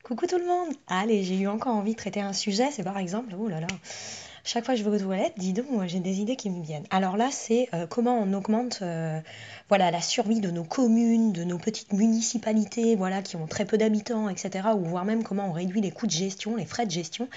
Coucou tout le monde! Allez, j'ai eu encore envie de traiter un sujet, c'est par exemple, oh là là, chaque fois que je vais aux toilettes, dis donc, moi j'ai des idées qui me viennent. Alors là, c'est comment on augmente voilà, la survie de nos communes, de nos petites municipalités, voilà, qui ont très peu d'habitants, etc. Ou voire même comment on réduit les coûts de gestion, les frais de gestion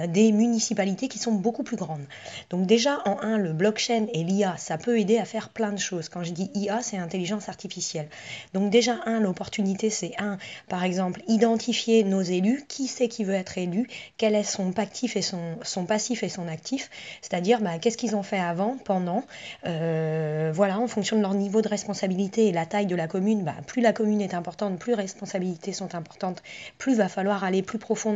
des municipalités qui sont beaucoup plus grandes. Donc déjà, en un, le blockchain et l'IA, ça peut aider à faire plein de choses. Quand je dis IA, c'est intelligence artificielle. Donc déjà, un, l'opportunité, c'est un, par exemple, identifier nos élus, qui c'est qui veut être élu, quel est son actif et son passif et son actif, c'est-à-dire qu'est-ce qu'ils ont fait avant, pendant, voilà, en fonction de leur niveau de responsabilité et la taille de la commune, plus la commune est importante, plus les responsabilités sont importantes, plus va falloir aller plus profond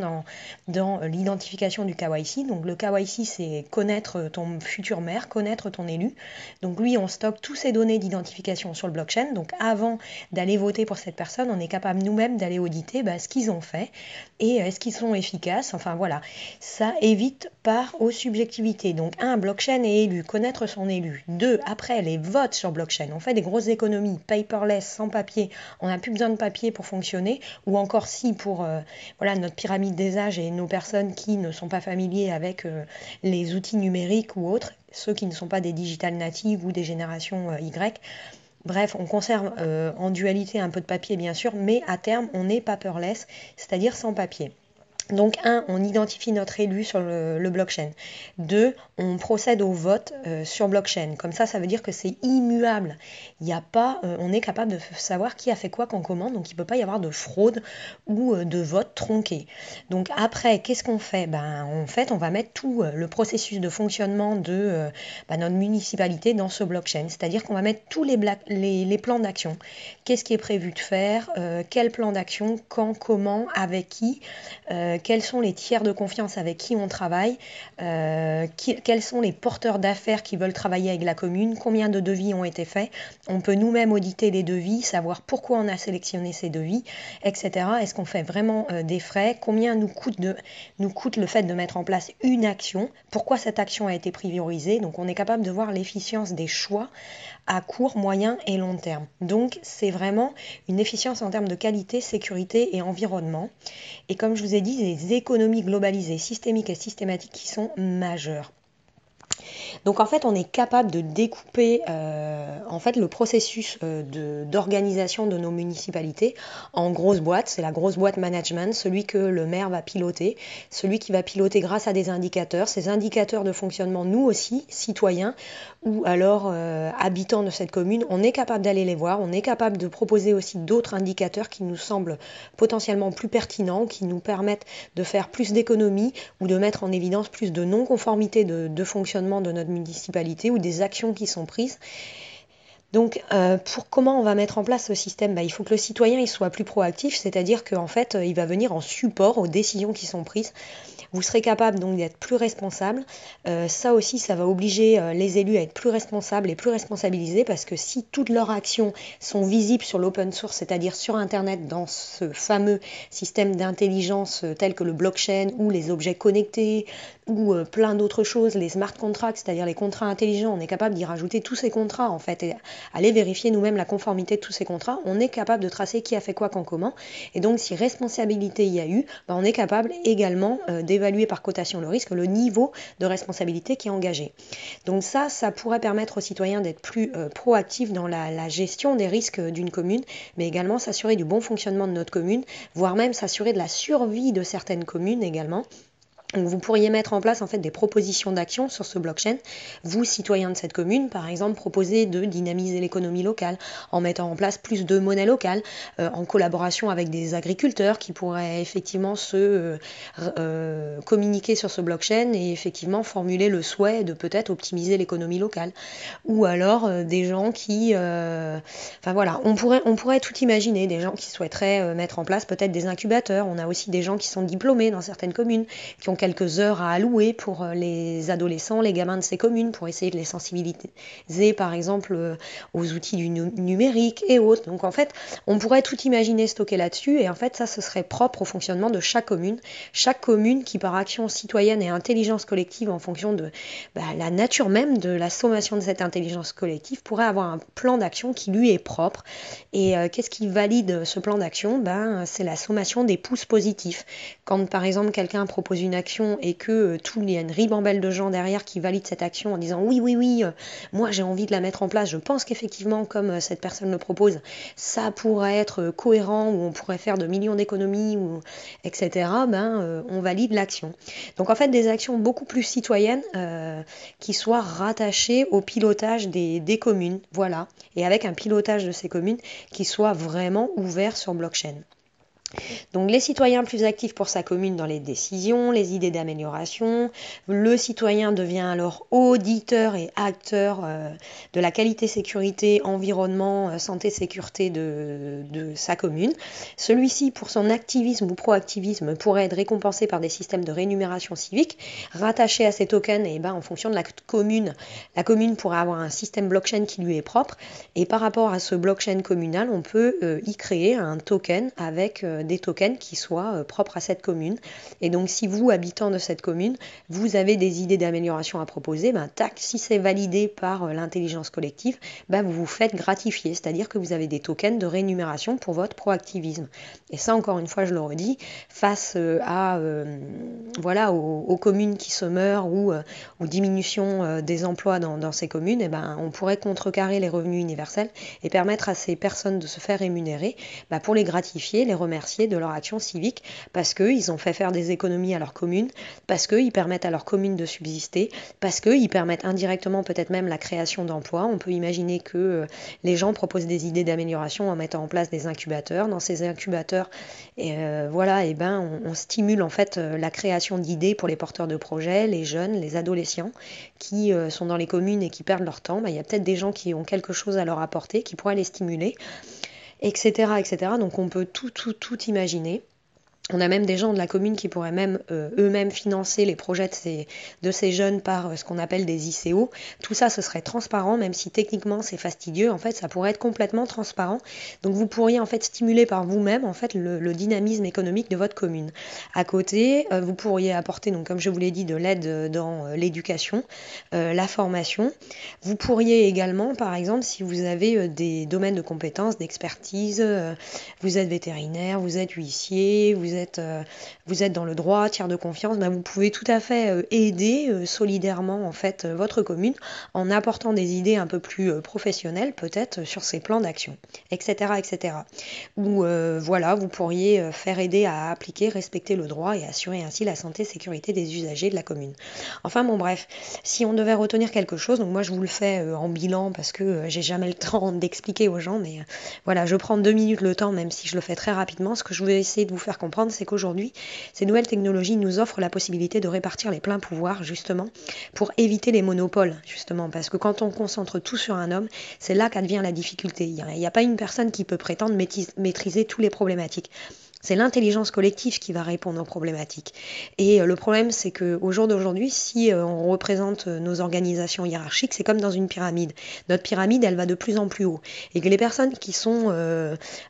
dans l'identification du KYC. Donc le KYC, c'est connaître ton futur maire, connaître ton élu. Donc lui, on stocke toutes ces données d'identification sur le blockchain. Donc avant d'aller voter pour cette personne, on est capable nous-mêmes d'aller auditer ce qu'ils ont fait et est-ce qu'ils sont efficaces. Enfin voilà, ça évite part aux subjectivités. Donc un, blockchain et élu, connaître son élu. Deux, après les votes sur blockchain, on fait des grosses économies, paperless, sans papier, on n'a plus besoin de papier pour fonctionner, ou encore si pour voilà, notre pyramide des âges et nos personnes qui ne sont pas familiers avec les outils numériques ou autres, ceux qui ne sont pas des digital natives ou des générations Y. Bref, on conserve en dualité un peu de papier bien sûr, mais à terme on est paperless, c'est-à-dire sans papier. Donc, un, on identifie notre élu sur le blockchain. Deux, on procède au vote sur blockchain. Comme ça veut dire que c'est immuable. Il n'y a pas, on est capable de savoir qui a fait quoi quand comment, donc il ne peut pas y avoir de fraude ou de vote tronqué. Donc après, qu'est-ce qu'on fait? En fait, on va mettre tout le processus de fonctionnement de notre municipalité dans ce blockchain. C'est-à-dire qu'on va mettre tous les plans d'action. Qu'est-ce qui est prévu de faire? Quel plan d'action? Quand? Comment? Avec qui? Quels sont les tiers de confiance avec qui on travaille, quels sont les porteurs d'affaires qui veulent travailler avec la commune, combien de devis ont été faits. On peut nous-mêmes auditer les devis, savoir pourquoi on a sélectionné ces devis, etc. Est-ce qu'on fait vraiment des frais? Combien nous coûte le fait de mettre en place une action? Pourquoi cette action a été priorisée? Donc on est capable de voir l'efficience des choix à court, moyen et long terme. Donc c'est vraiment une efficience en termes de qualité, sécurité et environnement. Et comme je vous ai dit, des économies globalisées, systémiques et systématiques qui sont majeures. Donc en fait, on est capable de découper en fait le processus d'organisation de nos municipalités en grosses boîtes. C'est la grosse boîte management, celui que le maire va piloter, celui qui va piloter grâce à des indicateurs. Ces indicateurs de fonctionnement, nous aussi, citoyens ou alors habitants de cette commune, on est capable d'aller les voir, on est capable de proposer aussi d'autres indicateurs qui nous semblent potentiellement plus pertinents, qui nous permettent de faire plus d'économies ou de mettre en évidence plus de non-conformité de fonctionnement de notre municipalité ou des actions qui sont prises. Donc, pour comment on va mettre en place ce système? Il faut que le citoyen il soit plus proactif, c'est-à-dire qu'en fait, il va venir en support aux décisions qui sont prises. Vous serez capable donc d'être plus responsable. Ça aussi, ça va obliger les élus à être plus responsables et plus responsabilisés parce que si toutes leurs actions sont visibles sur l'open source, c'est-à-dire sur Internet, dans ce fameux système d'intelligence tel que le blockchain ou les objets connectés ou plein d'autres choses, les smart contracts, c'est-à-dire les contrats intelligents, on est capable d'y rajouter tous ces contrats en fait et aller vérifier nous-mêmes la conformité de tous ces contrats. On est capable de tracer qui a fait quoi quand comment. Et donc, si responsabilité il y a eu, on est capable également d'évaluer par cotation le risque, le niveau de responsabilité qui est engagé. Donc ça pourrait permettre aux citoyens d'être plus proactifs dans la gestion des risques d'une commune, mais également s'assurer du bon fonctionnement de notre commune, voire même s'assurer de la survie de certaines communes également. Donc vous pourriez mettre en place en fait des propositions d'action sur ce blockchain. Vous, citoyens de cette commune, par exemple, proposer de dynamiser l'économie locale en mettant en place plus de monnaie locale, en collaboration avec des agriculteurs qui pourraient effectivement se communiquer sur ce blockchain et effectivement formuler le souhait de peut-être optimiser l'économie locale. Ou alors des gens qui... Enfin voilà, on pourrait tout imaginer, des gens qui souhaiteraient mettre en place peut-être des incubateurs. On a aussi des gens qui sont diplômés dans certaines communes, qui ont quelques heures à allouer pour les adolescents, les gamins de ces communes, pour essayer de les sensibiliser, par exemple, aux outils du numérique et autres. Donc en fait, on pourrait tout imaginer stocker là-dessus, et en fait, ça, ce serait propre au fonctionnement de chaque commune. Chaque commune qui, par action citoyenne et intelligence collective, en fonction de la nature même de la sommation de cette intelligence collective, pourrait avoir un plan d'action qui lui est propre. Et qu'est-ce qui valide ce plan d'action? C'est la sommation des pouces positifs. Quand par exemple quelqu'un propose une action et que il y a une ribambelle de gens derrière qui valident cette action en disant oui, oui, oui, moi j'ai envie de la mettre en place, je pense qu'effectivement comme cette personne le propose, ça pourrait être cohérent, ou on pourrait faire de millions d'économies, etc., on valide l'action. Donc en fait des actions beaucoup plus citoyennes qui soient rattachées au pilotage des communes, voilà, et avec un pilotage de ces communes qui soit vraiment ouvert sur blockchain. Donc les citoyens plus actifs pour sa commune dans les décisions, les idées d'amélioration. Le citoyen devient alors auditeur et acteur de la qualité, sécurité, environnement, santé, sécurité de sa commune. Celui-ci, pour son activisme ou proactivisme, pourrait être récompensé par des systèmes de rémunération civique rattachés à ces tokens. Et en fonction de la commune pourrait avoir un système blockchain qui lui est propre. Et par rapport à ce blockchain communal, on peut y créer un token avec des tokens qui soient propres à cette commune. Et donc si vous, habitant de cette commune, vous avez des idées d'amélioration à proposer, si c'est validé par l'intelligence collective, vous vous faites gratifier, c'est-à-dire que vous avez des tokens de rémunération pour votre proactivisme. Et ça, encore une fois, je le redis, face aux communes qui se meurent ou aux diminutions des emplois dans ces communes, on pourrait contrecarrer les revenus universels et permettre à ces personnes de se faire rémunérer pour les gratifier, les remercier de leur action civique, parce qu'ils ont fait faire des économies à leur commune, parce qu'ils permettent à leur commune de subsister, parce qu'ils permettent indirectement peut-être même la création d'emplois. On peut imaginer que les gens proposent des idées d'amélioration en mettant en place des incubateurs. Dans ces incubateurs, on stimule en fait la création d'idées pour les porteurs de projets, les jeunes, les adolescents qui sont dans les communes et qui perdent leur temps. Il y a peut-être des gens qui ont quelque chose à leur apporter, qui pourraient les stimuler, etc., etc. Donc on peut tout imaginer. On a même des gens de la commune qui pourraient même eux-mêmes financer les projets de ces jeunes par ce qu'on appelle des ICO. Tout ça, ce serait transparent, même si techniquement c'est fastidieux. En fait, ça pourrait être complètement transparent. Donc vous pourriez en fait stimuler par vous-même en fait le dynamisme économique de votre commune. À côté, vous pourriez apporter, donc comme je vous l'ai dit, de l'aide dans l'éducation, la formation. Vous pourriez également, par exemple, si vous avez des domaines de compétences, d'expertise, vous êtes vétérinaire, vous êtes huissier, vous êtes dans le droit, tiers de confiance, vous pouvez tout à fait aider solidairement en fait votre commune en apportant des idées un peu plus professionnelles peut-être sur ces plans d'action, etc., etc. Ou vous pourriez faire aider à appliquer, respecter le droit et assurer ainsi la santé et sécurité des usagers de la commune. Enfin bref, si on devait retenir quelque chose, donc moi je vous le fais en bilan parce que j'ai jamais le temps d'expliquer aux gens, mais je prends 2 minutes le temps, même si je le fais très rapidement. Ce que je vais essayer de vous faire comprendre, c'est qu'aujourd'hui, ces nouvelles technologies nous offrent la possibilité de répartir les pleins pouvoirs, justement, pour éviter les monopoles, justement, parce que quand on concentre tout sur un homme, c'est là qu'advient la difficulté. Il n'y a pas une personne qui peut prétendre maîtriser toutes les problématiques. C'est l'intelligence collective qui va répondre aux problématiques. Et le problème, c'est qu'au jour d'aujourd'hui, si on représente nos organisations hiérarchiques, c'est comme dans une pyramide. Notre pyramide, elle va de plus en plus haut. Et que les personnes qui sont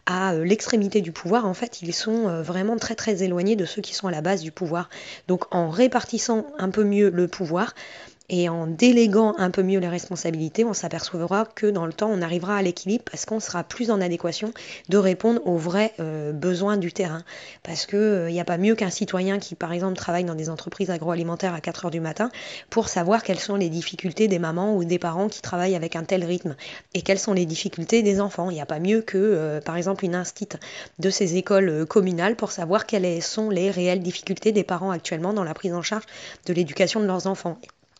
à l'extrémité du pouvoir, en fait, ils sont vraiment très très éloignés de ceux qui sont à la base du pouvoir. Donc en répartissant un peu mieux le pouvoir, et en déléguant un peu mieux les responsabilités, on s'apercevra que dans le temps, on arrivera à l'équilibre parce qu'on sera plus en adéquation de répondre aux vrais besoins du terrain. Parce qu'il n'y a pas mieux qu'un citoyen qui, par exemple, travaille dans des entreprises agroalimentaires à 4h du matin pour savoir quelles sont les difficultés des mamans ou des parents qui travaillent avec un tel rythme et quelles sont les difficultés des enfants. Il n'y a pas mieux que, par exemple, une instite de ces écoles communales pour savoir quelles sont les réelles difficultés des parents actuellement dans la prise en charge de l'éducation de leurs enfants.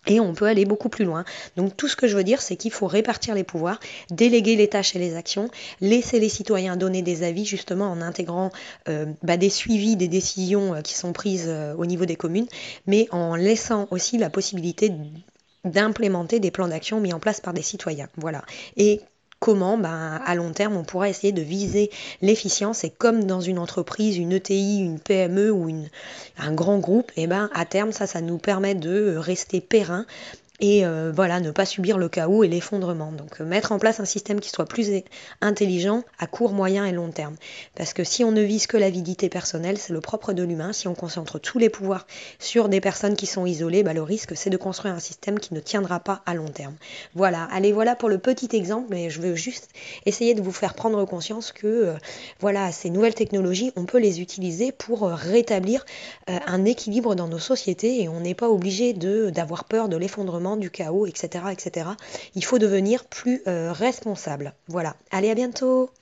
Et on peut aller beaucoup plus loin. Donc tout ce que je veux dire, c'est qu'il faut répartir les pouvoirs, déléguer les tâches et les actions, laisser les citoyens donner des avis justement en intégrant des suivis des décisions qui sont prises au niveau des communes, mais en laissant aussi la possibilité d'implémenter des plans d'action mis en place par des citoyens. Voilà. Et comment, à long terme, on pourra essayer de viser l'efficience et comme dans une entreprise, une ETI, une PME ou un grand groupe, et à terme, ça nous permet de rester périn et voilà, ne pas subir le chaos et l'effondrement. Donc mettre en place un système qui soit plus intelligent à court, moyen et long terme. Parce que si on ne vise que l'avidité personnelle, c'est le propre de l'humain. Si on concentre tous les pouvoirs sur des personnes qui sont isolées, le risque c'est de construire un système qui ne tiendra pas à long terme. Voilà, allez, voilà pour le petit exemple, mais je veux juste essayer de vous faire prendre conscience que voilà, ces nouvelles technologies, on peut les utiliser pour rétablir un équilibre dans nos sociétés et on n'est pas obligé d'avoir peur de l'effondrement, du chaos, etc., etc. Il faut devenir plus responsable. Voilà. Allez, à bientôt!